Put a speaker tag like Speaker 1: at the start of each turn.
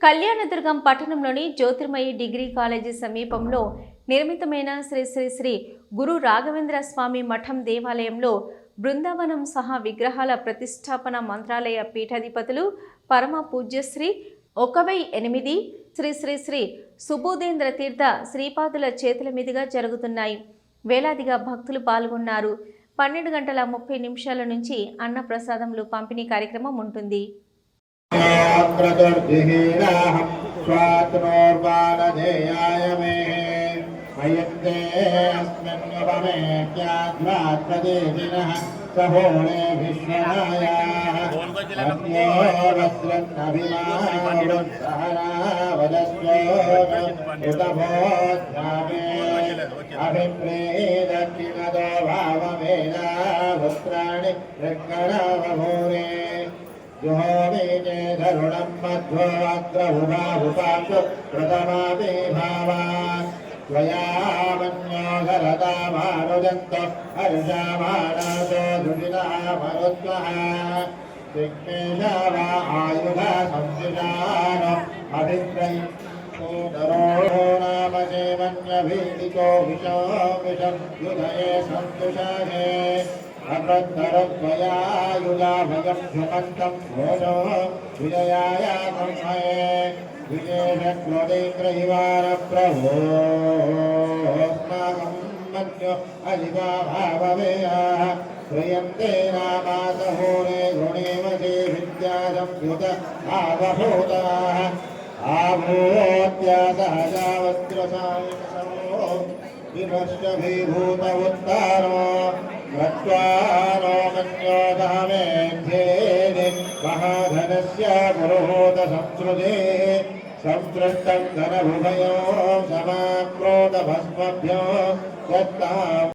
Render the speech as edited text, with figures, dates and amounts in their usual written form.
Speaker 1: కళ్యాణదుర్గం పట్టణంలోని Jyotirmayi degree college సమీపంలో నిర్మితమైన శ్రీ శ్రీ శ్రీ గురు రాఘవేంద్ర స్వామి మఠం దేవాలయంలో బృందావనం సహా విగ్రహాల ప్రతిష్టాపన మంత్రాలయ పీఠాధిపతులు పరమ పూజ్యశ్రీ 1008 శ్రీ శ్రీ శ్రీ సుబోధేంద్ర తీర్థ శ్రీపాదుల చేతుల మీదుగా జరుగుతున్నాయి. వేలాదిగా భక్తులు పాల్గొన్నారు. 12 గంటల 30 నిమిషాల నుంచి అన్న ప్రసాదములు పంపిణీ కార్యక్రమం ఉంటుంది.
Speaker 2: जुहोवीते धरुणं मध्वोऽग्रहुभाहुपाशु प्रथमापि भावान् त्वयामन्यो धरतामानुजन्तो हर्षामाणासो दुरितामरुत्वः दिग्मेषा वा आयुधा संसिजानो अभिप्रैतो नरो नाम सेवन्यभीडितो विशो विषं युधये सन्तुषाहे अप्रद्धरद्वयायुधाभयं सुमन्तं घोषो विजयाय संहये विशेषक्रोधीन्द्रहिवारप्रभोस्माकं मन्यो अधिका भाववेयः श्रियन्ते नामासहोरे गुणेमसे विद्यासंयुत आवभूताः आभूत्यासहजावस्त्रसायिनसमो विनष्टभीभूत उत्तारो गत्वानो मन्योदहमेध्येनि महाधनस्य पुरोहोत संस्कृते संसृष्टं धनभुभयो समाप्रोत भस्मभ्यो दत्ताम्